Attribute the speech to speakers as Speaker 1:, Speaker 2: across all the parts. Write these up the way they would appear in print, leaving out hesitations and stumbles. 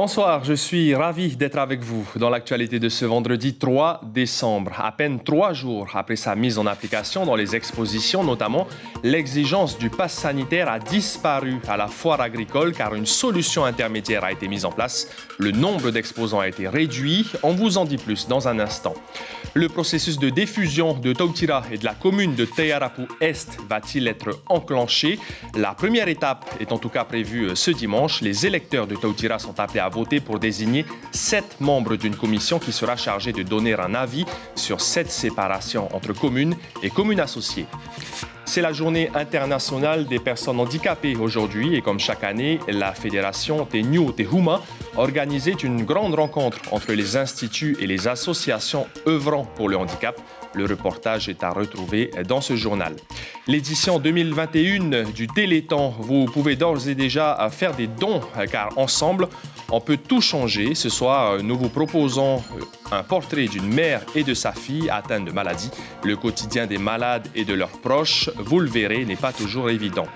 Speaker 1: Bonsoir, je suis ravi d'être avec vous dans l'actualité de ce vendredi 3 décembre. À peine 3 jours après sa mise en application dans les expositions, notamment, l'exigence du pass sanitaire a disparu à la foire agricole car une solution intermédiaire a été mise en place. Le nombre d'exposants a été réduit. On vous en dit plus dans un instant. Le processus de diffusion de Tautira et de la commune de Tayarapu-Est va-t-il être enclenché? La première étape est en tout cas prévue ce dimanche. Les électeurs de Tautira sont appelés à voter pour désigner 7 membres d'une commission qui sera chargée de donner un avis sur cette séparation entre communes et communes associées. C'est la journée internationale des personnes handicapées aujourd'hui et comme chaque année, la fédération Tenyu Tehuma organisait une grande rencontre entre les instituts et les associations œuvrant pour le handicap. Le reportage est à retrouver dans ce journal. L'édition 2021 du Téléthon, vous pouvez d'ores et déjà faire des dons car ensemble, on peut tout changer. Ce soir, nous vous proposons un portrait d'une mère et de sa fille atteintes de maladie. Le quotidien des malades et de leurs proches, vous le verrez, n'est pas toujours évident.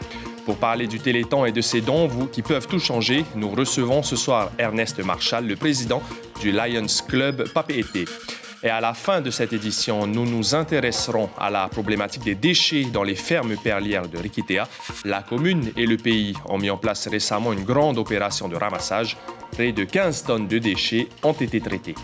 Speaker 1: Pour parler du Téléthon et de ses dons qui peuvent tout changer, nous recevons ce soir Ernest Marshall, le président du Lions Club Papeete. Et à la fin de cette édition, nous nous intéresserons à la problématique des déchets dans les fermes perlières de Rikitea. La commune et le pays ont mis en place récemment une grande opération de ramassage. Près de 15 tonnes de déchets ont été traités.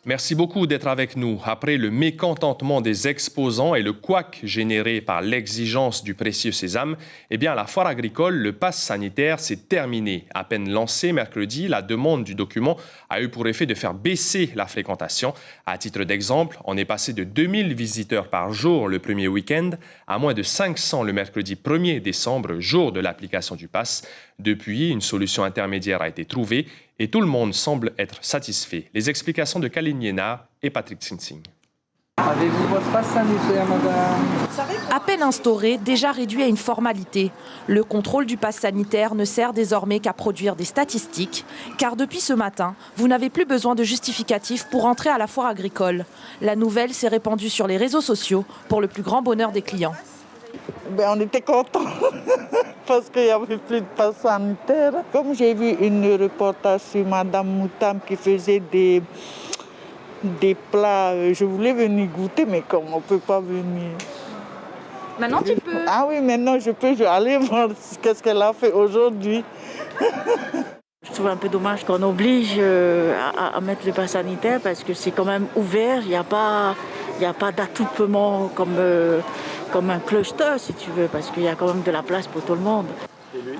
Speaker 1: Merci beaucoup d'être avec nous. Après le mécontentement des exposants et le couac généré par l'exigence du précieux sésame, à la foire agricole, le pass sanitaire s'est terminé. À peine lancé mercredi, la demande du document a eu pour effet de faire baisser la fréquentation. À titre d'exemple, on est passé de 2000 visiteurs par jour le premier week-end à moins de 500 le mercredi 1er décembre, jour de l'application du pass. Depuis, une solution intermédiaire a été trouvée et tout le monde semble être satisfait. Les explications de Kaline Yénard et Patrick Sinsing.
Speaker 2: Avez-vous votre passe sanitaire, madame?
Speaker 3: À peine instauré, déjà réduit à une formalité. Le contrôle du pass sanitaire ne sert désormais qu'à produire des statistiques, car depuis ce matin, vous n'avez plus besoin de justificatifs pour entrer à la foire agricole. La nouvelle s'est répandue sur les réseaux sociaux pour le plus grand bonheur des clients.
Speaker 4: On était contents parce qu'il n'y avait plus de passe sanitaire. Comme j'ai vu une reportage sur Madame Moutam qui faisait des plats, je voulais venir goûter, mais comme on ne peut pas venir.
Speaker 3: Maintenant tu peux.
Speaker 4: Ah oui, maintenant je peux aller voir qu'est-ce qu'elle a fait aujourd'hui.
Speaker 5: Je trouve un peu dommage qu'on oblige à mettre le pass sanitaire parce que c'est quand même ouvert, il n'y a pas d'attroupement comme un clocheteur, si tu veux, parce qu'il y a quand même de la place pour tout le monde.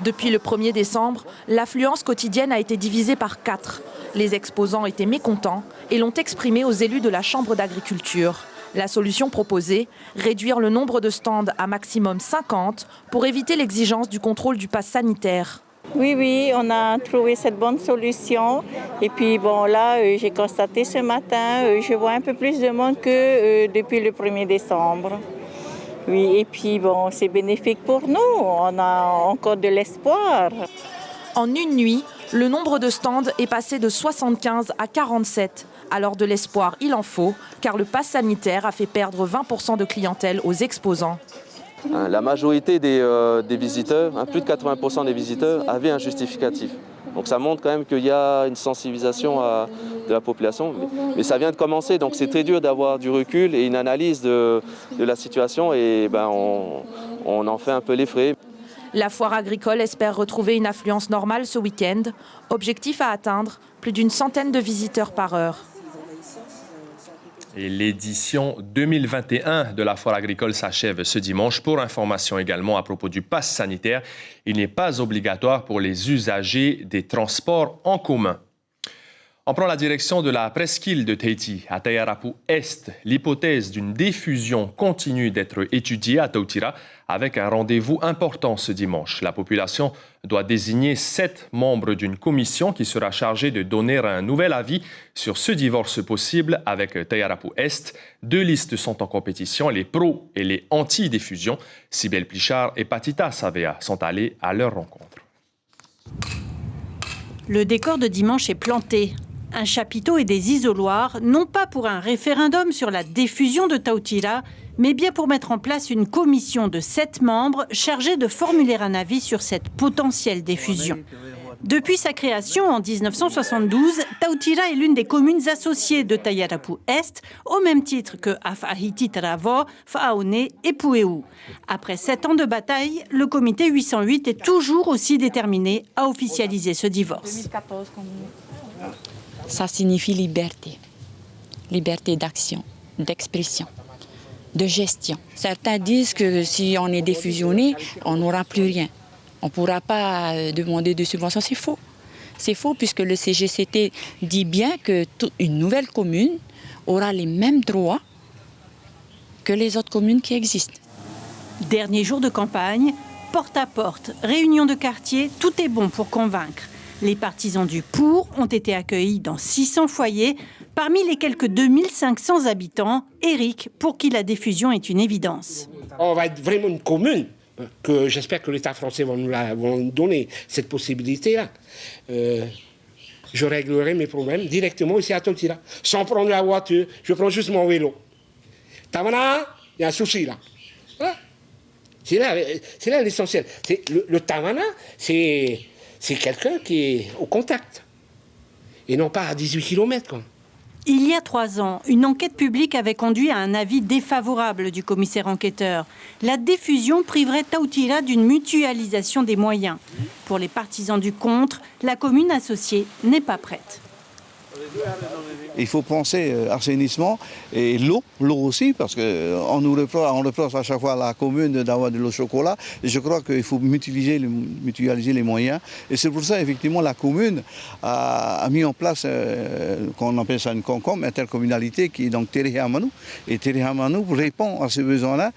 Speaker 3: Depuis le 1er décembre, l'affluence quotidienne a été divisée par 4. Les exposants étaient mécontents et l'ont exprimé aux élus de la Chambre d'agriculture. La solution proposée, réduire le nombre de stands à maximum 50 pour éviter l'exigence du contrôle du pass sanitaire.
Speaker 6: Oui, on a trouvé cette bonne solution. Et puis là, j'ai constaté ce matin, je vois un peu plus de monde que depuis le 1er décembre. Oui, et puis c'est bénéfique pour nous, on a encore de l'espoir.
Speaker 3: En une nuit, le nombre de stands est passé de 75 à 47. Alors de l'espoir, il en faut, car le pass sanitaire a fait perdre 20% de clientèle aux exposants.
Speaker 7: La majorité des visiteurs, plus de 80% des visiteurs, avaient un justificatif. Donc ça montre quand même qu'il y a une sensibilisation de la population. Mais ça vient de commencer, donc c'est très dur d'avoir du recul et une analyse de la situation. Et on en fait un peu les frais.
Speaker 3: La foire agricole espère retrouver une affluence normale ce week-end. Objectif à atteindre, plus d'une centaine de visiteurs par heure.
Speaker 1: Et l'édition 2021 de la foire agricole s'achève ce dimanche. Pour information également à propos du pass sanitaire, il n'est pas obligatoire pour les usagers des transports en commun. On prend la direction de la presqu'île de Tahiti, à Tayarapu-Est. L'hypothèse d'une diffusion continue d'être étudiée à Tautira avec un rendez-vous important ce dimanche. La population doit désigner 7 membres d'une commission qui sera chargée de donner un nouvel avis sur ce divorce possible avec Tayarapu-Est. 2 listes sont en compétition, les pros et les anti-diffusion. Sibel Plichard et Patita Savea sont allés à leur rencontre.
Speaker 8: Le décor de dimanche est planté. Un chapiteau et des isoloirs, non pas pour un référendum sur la diffusion de Tautira, mais bien pour mettre en place une commission de 7 membres chargée de formuler un avis sur cette potentielle diffusion. Depuis sa création en 1972, Tautira est l'une des communes associées de Tayarapu-Est, au même titre que Afahiti-Taravo, Faaone et Pueu. Après 7 ans de bataille, le comité 808 est toujours aussi déterminé à officialiser ce divorce.
Speaker 9: Ça signifie liberté. Liberté d'action, d'expression, de gestion. Certains disent que si on est défusionné, on n'aura plus rien. On ne pourra pas demander de subvention. C'est faux. C'est faux puisque le CGCT dit bien qu'une nouvelle commune aura les mêmes droits que les autres communes qui existent.
Speaker 8: Dernier jour de campagne, porte à porte, réunion de quartier, tout est bon pour convaincre. Les partisans du pour ont été accueillis dans 600 foyers. Parmi les quelques 2500 habitants, Eric, pour qui la diffusion est une évidence.
Speaker 10: On va être vraiment une commune, que j'espère que l'État français va nous donner cette possibilité-là. Je réglerai mes problèmes directement ici à Tautira, sans prendre la voiture, je prends juste mon vélo. Tamana, il y a un souci là. Voilà. C'est là l'essentiel. Le Tamana, c'est quelqu'un qui est au contact, et non pas à 18 km. Quoi.
Speaker 8: Il y a 3 ans, une enquête publique avait conduit à un avis défavorable du commissaire enquêteur. La diffusion priverait Tautira d'une mutualisation des moyens. Pour les partisans du contre, la commune associée n'est pas prête.
Speaker 11: Il faut penser assainissement et l'eau aussi, parce qu'on nous reproche à chaque fois à la commune d'avoir de l'eau chocolat. Et je crois qu'il faut mutualiser les moyens. Et c'est pour ça, effectivement, la commune a mis en place, qu'on appelle ça une CONCOM, intercommunalité, qui est donc Terihamanu. Et Terihamanu répond à ces besoins-là.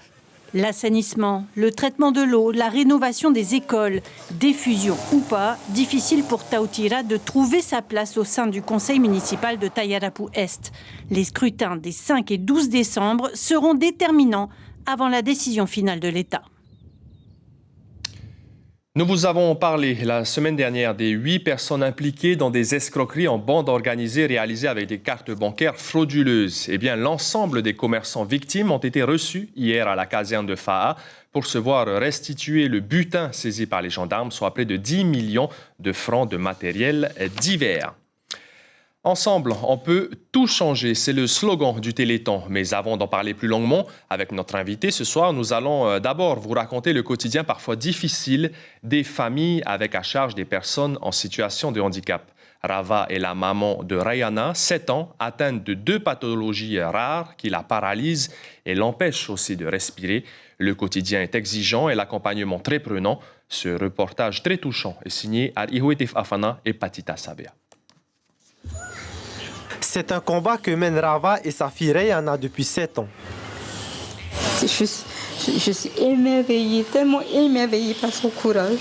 Speaker 8: L'assainissement, le traitement de l'eau, la rénovation des écoles, diffusion ou pas, difficile pour Tautira de trouver sa place au sein du conseil municipal de Tayarapu-Est. Les scrutins des 5 et 12 décembre seront déterminants avant la décision finale de l'État.
Speaker 1: Nous vous avons parlé la semaine dernière des 8 personnes impliquées dans des escroqueries en bande organisée réalisées avec des cartes bancaires frauduleuses. Eh bien, l'ensemble des commerçants victimes ont été reçus hier à la caserne de Faa pour se voir restituer le butin saisi par les gendarmes, soit près de 10 millions de francs de matériel divers. Ensemble, on peut tout changer, c'est le slogan du Téléthon. Mais avant d'en parler plus longuement avec notre invité ce soir, nous allons d'abord vous raconter le quotidien parfois difficile des familles avec à charge des personnes en situation de handicap. Rava est la maman de Rayana, 7 ans, atteinte de 2 pathologies rares qui la paralysent et l'empêchent aussi de respirer. Le quotidien est exigeant et l'accompagnement très prenant. Ce reportage très touchant est signé à Ihouetif Afana et Patita Sabea.
Speaker 12: C'est un combat que mènent Rava et sa fille Rayana depuis 7 ans.
Speaker 13: Je suis émerveillée, tellement émerveillée par son courage.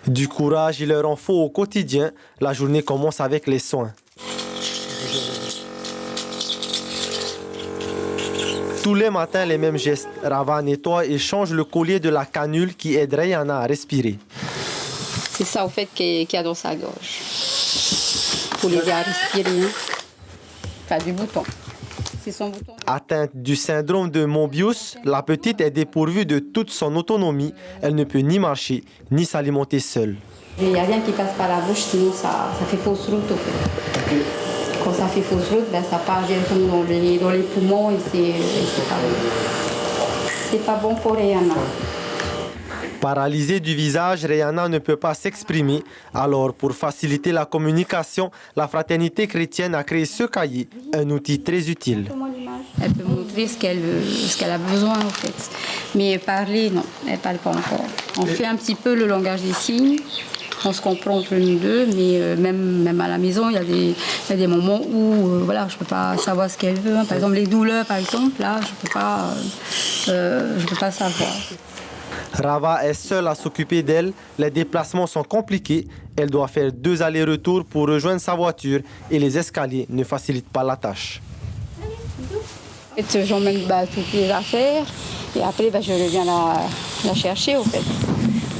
Speaker 12: Du courage, il leur en faut au quotidien. La journée commence avec les soins. Tous les matins, les mêmes gestes. Rava nettoie et change le collier de la canule qui aide Rayana à respirer.
Speaker 13: C'est ça, au fait, qu'il y a dans sa gorge. Pour l'aider à respirer. Enfin, du bouton. C'est son bouton.
Speaker 12: Atteinte du syndrome de Mobius, la petite est dépourvue de toute son autonomie. Elle ne peut ni marcher, ni s'alimenter seule.
Speaker 13: Il n'y a rien qui passe par la bouche, sinon ça fait fausse route, au fait. Quand ça fait fausse route, ça part directement dans les poumons et c'est pas bon pour Rayana.
Speaker 12: Paralysée du visage, Rayana ne peut pas s'exprimer. Alors, pour faciliter la communication, la Fraternité chrétienne a créé ce cahier, un outil très utile.
Speaker 13: Elle peut montrer ce qu'elle a besoin, en fait. Mais parler, non, elle ne parle pas encore. On fait un petit peu le langage des signes. On se comprend entre nous deux, mais même à la maison, il y a des moments où voilà, je ne peux pas savoir ce qu'elle veut. Par exemple, les douleurs, par exemple, là, je ne peux pas savoir.
Speaker 12: Rava est seule à s'occuper d'elle. Les déplacements sont compliqués. Elle doit faire 2 allers-retours pour rejoindre sa voiture et les escaliers ne facilitent pas la tâche.
Speaker 13: J'emmène toutes les affaires et après je reviens la chercher au fait.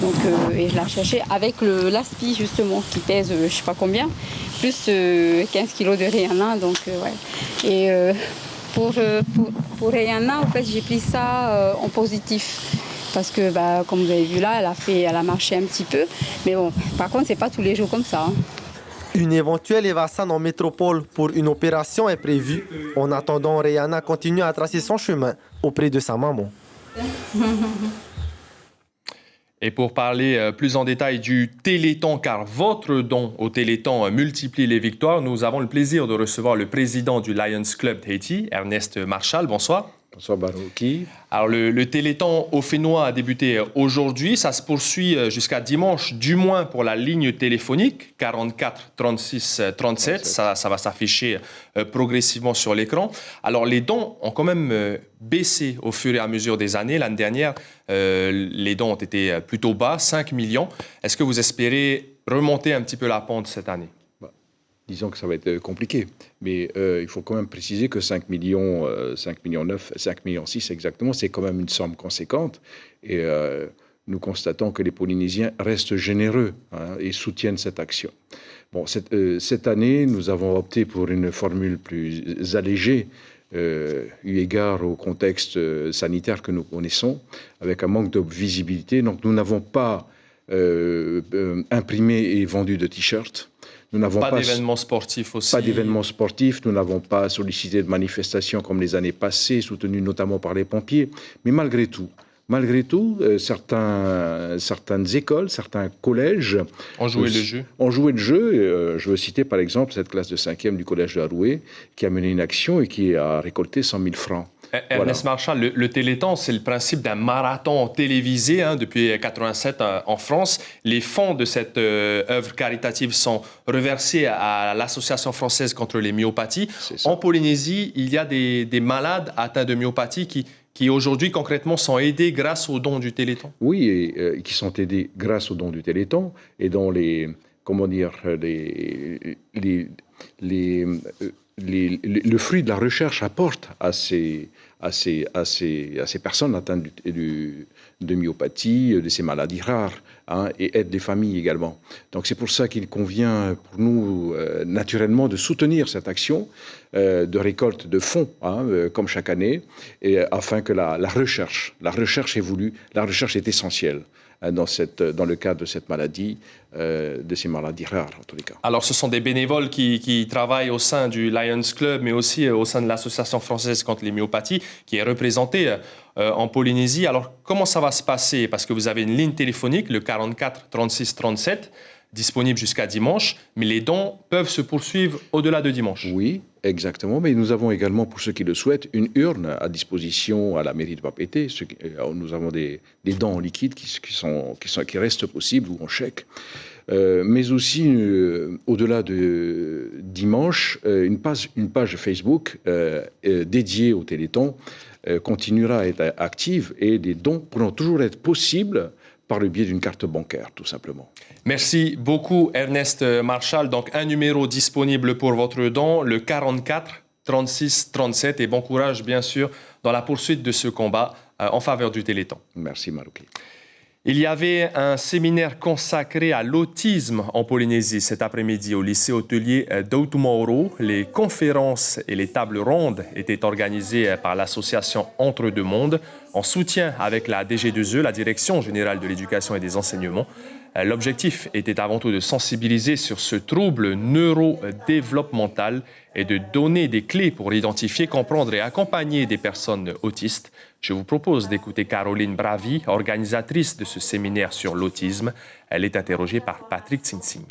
Speaker 13: Donc, et je la cherchais avec l'aspi justement qui pèse je ne sais pas combien, plus 15 kilos de Rayana. Donc, ouais. Et pour Rayana, en fait, j'ai pris ça en positif. parce que, comme vous avez vu là, elle a marché un petit peu. Mais bon, par contre, c'est pas tous les jours comme ça.
Speaker 12: Une éventuelle évacuation en métropole pour une opération est prévue. En attendant, Rihanna continue à tracer son chemin auprès de sa maman.
Speaker 1: Et pour parler plus en détail du Téléthon, car votre don au Téléthon multiplie les victoires, nous avons le plaisir de recevoir le président du Lions Club d'Haïti, Ernest Marchal. Bonsoir.
Speaker 14: Bonsoir Barouki.
Speaker 1: Alors le Téléthon au Fénois a débuté aujourd'hui, ça se poursuit jusqu'à dimanche, du moins pour la ligne téléphonique 44 36 37, ça va s'afficher progressivement sur l'écran. Alors les dons ont quand même baissé au fur et à mesure des années. L'année dernière, les dons ont été plutôt bas, 5 millions. Est-ce que vous espérez remonter un petit peu la pente cette année ?
Speaker 14: Disons que ça va être compliqué, mais il faut quand même préciser que 5 millions 9, 5 millions 6 exactement, c'est quand même une somme conséquente. Et nous constatons que les Polynésiens restent généreux et soutiennent cette action. Bon, cette année, nous avons opté pour une formule plus allégée, eu égard au contexte sanitaire que nous connaissons, avec un manque de visibilité. Donc nous n'avons pas imprimé et vendu de t-shirts. Nous n'avons
Speaker 1: pas d'événements sportifs aussi.
Speaker 14: Pas d'événements sportifs. Nous n'avons pas sollicité de manifestations comme les années passées, soutenues notamment par les pompiers. Mais malgré tout, certaines écoles, certains collèges
Speaker 1: ont joué le jeu.
Speaker 14: Je veux citer par exemple cette classe de 5e du collège de Haroué qui a mené une action et qui a récolté 100 000 francs.
Speaker 1: Ernest Marchal, le Téléthon, c'est le principe d'un marathon télévisé depuis 1987 en France. Les fonds de cette œuvre caritative sont reversés à l'Association française contre les myopathies. En Polynésie, il y a des malades atteints de myopathie qui aujourd'hui concrètement sont aidés grâce aux dons du Téléthon.
Speaker 14: Oui, et qui sont aidés grâce aux dons du Téléthon et dont le fruit de la recherche apporte à ces personnes atteintes de myopathie, de ces maladies rares, et aide les familles également. Donc c'est pour ça qu'il convient pour nous naturellement de soutenir cette action de récolte de fonds, comme chaque année, et afin que la recherche évolue. La recherche est essentielle dans le cadre de cette maladie, de ces maladies rares en tous les cas.
Speaker 1: Alors ce sont des bénévoles qui travaillent au sein du Lions Club, mais aussi au sein de l'Association française contre les myopathies, qui est représentée en Polynésie. Alors comment ça va se passer? Parce que vous avez une ligne téléphonique, le 44 36 37, disponible jusqu'à dimanche, mais les dons peuvent se poursuivre au-delà de dimanche.
Speaker 14: Oui, exactement, mais nous avons également, pour ceux qui le souhaitent, une urne à disposition à la mairie de Papeete. Nous avons des dons en liquide qui restent possibles ou en chèque. Mais aussi, au-delà de dimanche, une page Facebook dédiée au Téléthon continuera à être active et des dons pourront toujours être possibles par le biais d'une carte bancaire, tout simplement.
Speaker 1: Merci beaucoup, Ernest Marchal. Donc, un numéro disponible pour votre don, le 44 36 37. Et bon courage, bien sûr, dans la poursuite de ce combat en faveur du Téléthon.
Speaker 14: Merci, Marouki.
Speaker 1: Il y avait un séminaire consacré à l'autisme en Polynésie cet après-midi au lycée hôtelier d'Outumauro. Les conférences et les tables rondes étaient organisées par l'association Entre Deux Mondes en soutien avec la DG2E, la Direction générale de l'éducation et des enseignements. L'objectif était avant tout de sensibiliser sur ce trouble neurodéveloppemental et de donner des clés pour identifier, comprendre et accompagner des personnes autistes. Je vous propose d'écouter Caroline Bravi, organisatrice de ce séminaire sur l'autisme. Elle est interrogée par Patrick Tsingsing.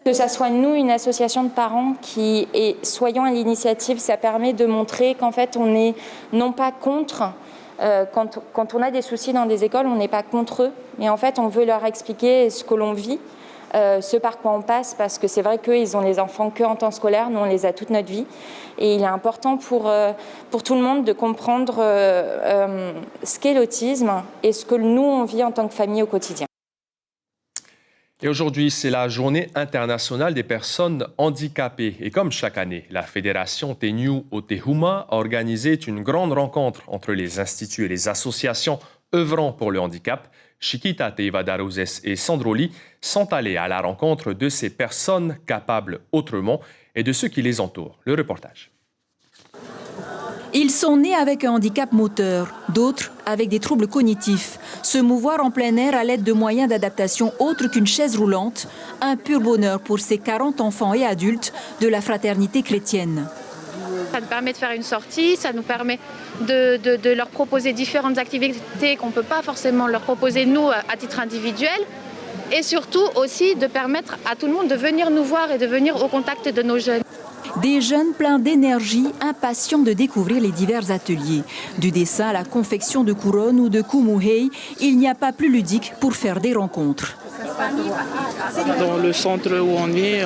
Speaker 15: Que ça soit nous, une association de parents soyons à l'initiative, ça permet de montrer qu'en fait on n'est non pas contre. Quand on a des soucis dans des écoles, on n'est pas contre eux, mais en fait on veut leur expliquer ce que l'on vit, ce par quoi on passe, parce que c'est vrai qu'ils ont les enfants qu'en temps scolaire, nous on les a toute notre vie. Et il est important pour tout le monde de comprendre ce qu'est l'autisme et ce que nous on vit en tant que famille au quotidien.
Speaker 1: Et aujourd'hui, c'est la journée internationale des personnes handicapées. Et comme chaque année, la Fédération Teniu Otehuma a organisé une grande rencontre entre les instituts et les associations œuvrant pour le handicap. Chiquita Teivadaruzes et Sandroli sont allés à la rencontre de ces personnes capables autrement et de ceux qui les entourent. Le reportage.
Speaker 3: Ils sont nés avec un handicap moteur, d'autres avec des troubles cognitifs. Se mouvoir en plein air à l'aide de moyens d'adaptation autres qu'une chaise roulante, un pur bonheur pour ces 40 enfants et adultes de la fraternité chrétienne.
Speaker 16: Ça nous permet de faire une sortie, ça nous permet de leur proposer différentes activités qu'on ne peut pas forcément leur proposer nous à titre individuel. Et surtout aussi de permettre à tout le monde de venir nous voir et de venir au contact de nos jeunes.
Speaker 3: Des jeunes pleins d'énergie, impatients de découvrir les divers ateliers. Du dessin à la confection de couronnes ou de kumuhei, il n'y a pas plus ludique pour faire des rencontres.
Speaker 17: Dans le centre où on est,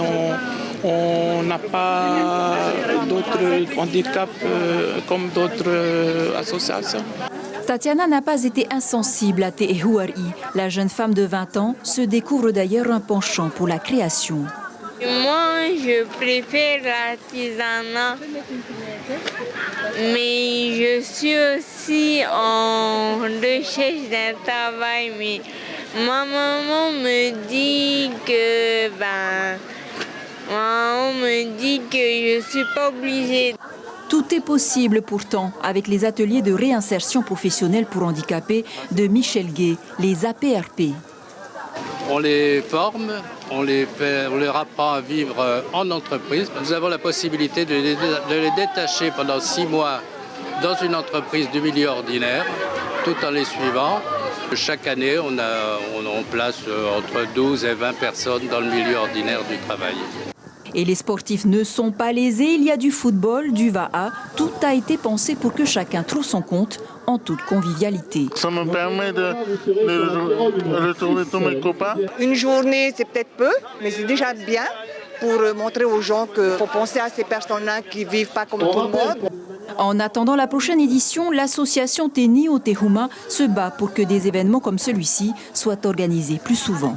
Speaker 17: on n'a pas d'autres handicaps comme d'autres associations.
Speaker 3: Tatiana n'a pas été insensible à Te Ehuari. La jeune femme de 20 ans se découvre d'ailleurs un penchant pour la création.
Speaker 18: Moi, je préfère l'artisanat, mais je suis aussi en recherche d'un travail. Mais ma maman me dit que, je ne suis pas obligée.
Speaker 3: Tout est possible pourtant avec les ateliers de réinsertion professionnelle pour handicapés de Michel Gay, les APRP.
Speaker 19: On les forme, on leur apprend à vivre en entreprise. Nous avons la possibilité de les détacher pendant 6 mois dans une entreprise du milieu ordinaire, tout en les suivant. Chaque année, on place entre 12 et 20 personnes dans le milieu ordinaire du travail.
Speaker 3: Et les sportifs ne sont pas lésés, il y a du football, du va-à. Tout a été pensé pour que chacun trouve son compte en toute convivialité.
Speaker 20: Ça me permet de retrouver tous mes copains.
Speaker 21: Une journée, c'est peut-être peu, mais c'est déjà bien pour montrer aux gens qu'il faut penser à ces personnes-là qui ne vivent pas comme tout le monde.
Speaker 3: En attendant la prochaine édition, l'association Teni o Tehuma se bat pour que des événements comme celui-ci soient organisés plus souvent.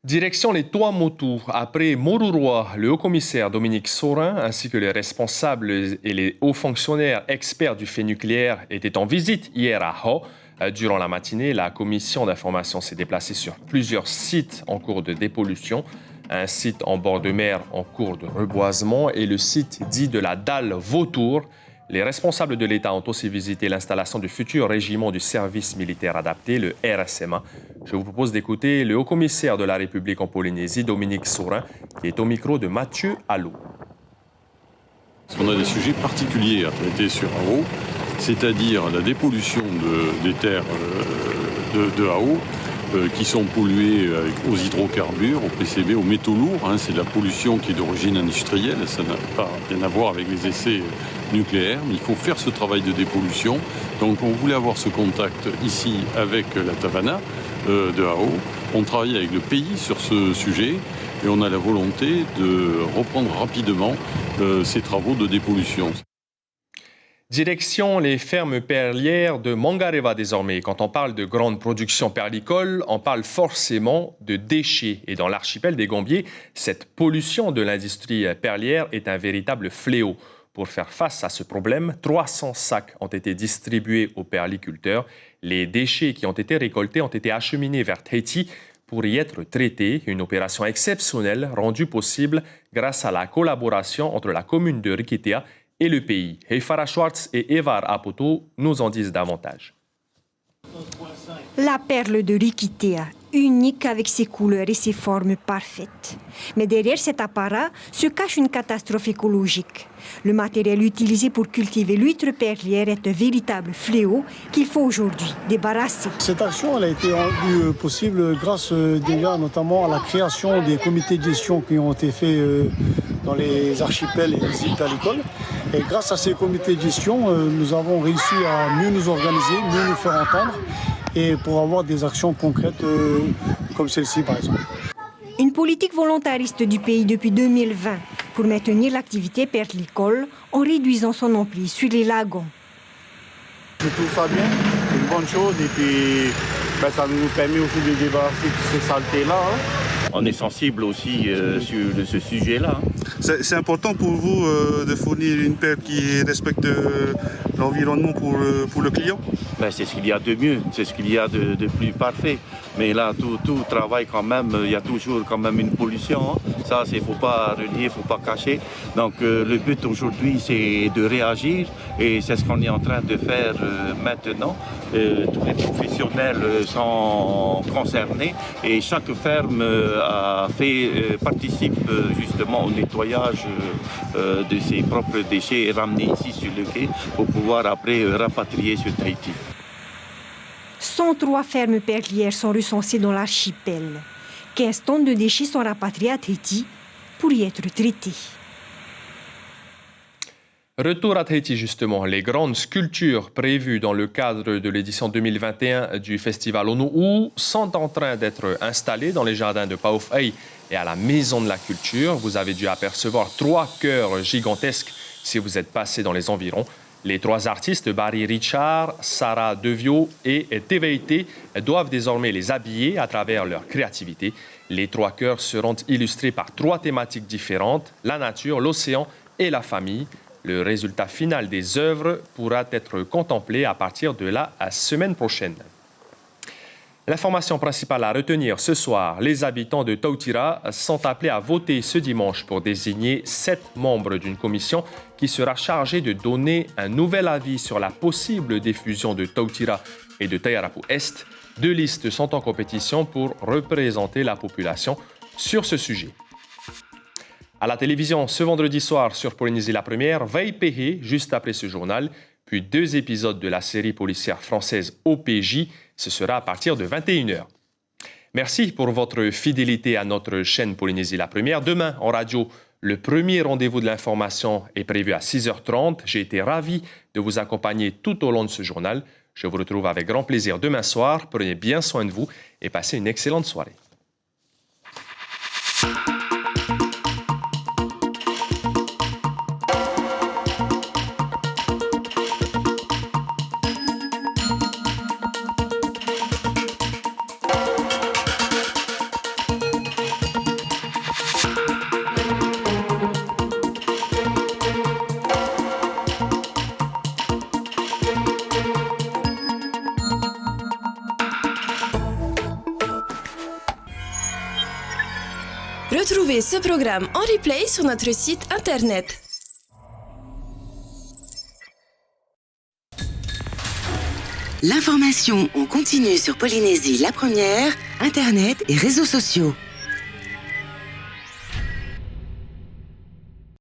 Speaker 1: Direction les Tuamotu. Après Moruroa, le haut-commissaire Dominique Saurin ainsi que les responsables et les hauts fonctionnaires experts du fait nucléaire étaient en visite hier à Hau. Durant la matinée, la commission d'information s'est déplacée sur plusieurs sites en cours de dépollution. Un site en bord de mer en cours de reboisement et le site dit de la dalle Vautour. Les responsables de l'État ont aussi visité l'installation du futur régiment du service militaire adapté, le RSMA. Je vous propose d'écouter le haut-commissaire de la République en Polynésie, Dominique Saurin, qui est au micro de Mathieu Allot.
Speaker 22: On a des sujets particuliers à traiter sur Hau, c'est-à-dire la dépollution des terres de Hau, qui sont polluées aux hydrocarbures, au PCB, aux métaux lourds. C'est de la pollution qui est d'origine industrielle, ça n'a pas rien à voir avec les essais nucléaires, mais il faut faire ce travail de dépollution. Donc on voulait avoir ce contact ici avec la Tavana de Hau. On travaille avec le pays sur ce sujet et on a la volonté de reprendre rapidement ces travaux de dépollution.
Speaker 1: Direction les fermes perlières de Mangareva désormais. Quand on parle de grande production perlicole, on parle forcément de déchets. Et dans l'archipel des Gambiers, cette pollution de l'industrie perlière est un véritable fléau. Pour faire face à ce problème, 300 sacs ont été distribués aux perliculteurs. Les déchets qui ont été récoltés ont été acheminés vers Tahiti pour y être traités. Une opération exceptionnelle rendue possible grâce à la collaboration entre la commune de Rikitea et le pays. Heifara Schwartz et Evar Apoto nous en disent davantage.
Speaker 23: La perle de Rikitea, unique avec ses couleurs et ses formes parfaites. Mais derrière cet apparat se cache une catastrophe écologique. Le matériel utilisé pour cultiver l'huître perlière est un véritable fléau qu'il faut aujourd'hui débarrasser.
Speaker 24: Cette action elle a été rendue possible grâce déjà notamment à la création des comités de gestion qui ont été faits dans les archipels et les îles perlicoles. Et grâce à ces comités de gestion, nous avons réussi à mieux nous organiser, mieux nous faire entendre et pour avoir des actions concrètes comme celle-ci par exemple.
Speaker 23: Une politique volontariste du pays depuis 2020 pour maintenir l'activité perlicole en réduisant son emprise sur les lagons.
Speaker 24: Je trouve ça bien, c'est une bonne chose et puis ça nous permet aussi de débarrasser de ces saletés-là.
Speaker 25: On est sensible aussi sur ce sujet-là.
Speaker 20: C'est important pour vous de fournir une paire qui respecte l'environnement pour le client?
Speaker 2: C'est ce qu'il y a de mieux, c'est ce qu'il y a de plus parfait. Mais là, tout travail quand même, il y a toujours quand même une pollution. Ça, il ne faut pas renier, il ne faut pas cacher. Donc le but aujourd'hui, c'est de réagir et c'est ce qu'on est en train de faire maintenant. Tous les professionnels sont concernés et chaque ferme participe justement au nettoyage de ses propres déchets et ramener ici sur le quai pour pouvoir après rapatrier sur Tahiti.
Speaker 23: 103 fermes perlières sont recensées dans l'archipel. 15 tonnes de déchets sont rapatriées à Tahiti pour y être traités.
Speaker 1: Retour à Tahiti justement, les grandes sculptures prévues dans le cadre de l'édition 2021 du festival Onu'u sont en train d'être installées dans les jardins de Pao'ai et à la Maison de la Culture. Vous avez dû apercevoir 3 cœurs gigantesques si vous êtes passé dans les environs. Les 3 artistes, Barry Richard, Sarah Devio et Teveite, doivent désormais les habiller à travers leur créativité. Les 3 cœurs seront illustrés par 3 thématiques différentes, la nature, l'océan et la famille. Le résultat final des œuvres pourra être contemplé à partir de la semaine prochaine. L'information principale à retenir ce soir, les habitants de Tautira sont appelés à voter ce dimanche pour désigner 7 membres d'une commission qui sera chargée de donner un nouvel avis sur la possible diffusion de Tautira et de Taiarapu Est. 2 listes sont en compétition pour représenter la population sur ce sujet. À la télévision, ce vendredi soir sur Polynésie la Première, Vaipehe, juste après ce journal, puis 2 épisodes de la série policière française OPJ. Ce sera à partir de 21h. Merci pour votre fidélité à notre chaîne Polynésie la Première. Demain, en radio, le premier rendez-vous de l'information est prévu à 6h30. J'ai été ravi de vous accompagner tout au long de ce journal. Je vous retrouve avec grand plaisir demain soir. Prenez bien soin de vous et passez une excellente soirée.
Speaker 4: Retrouvez ce programme en replay sur notre site internet.
Speaker 5: L'information en continu sur Polynésie la Première, internet et réseaux sociaux.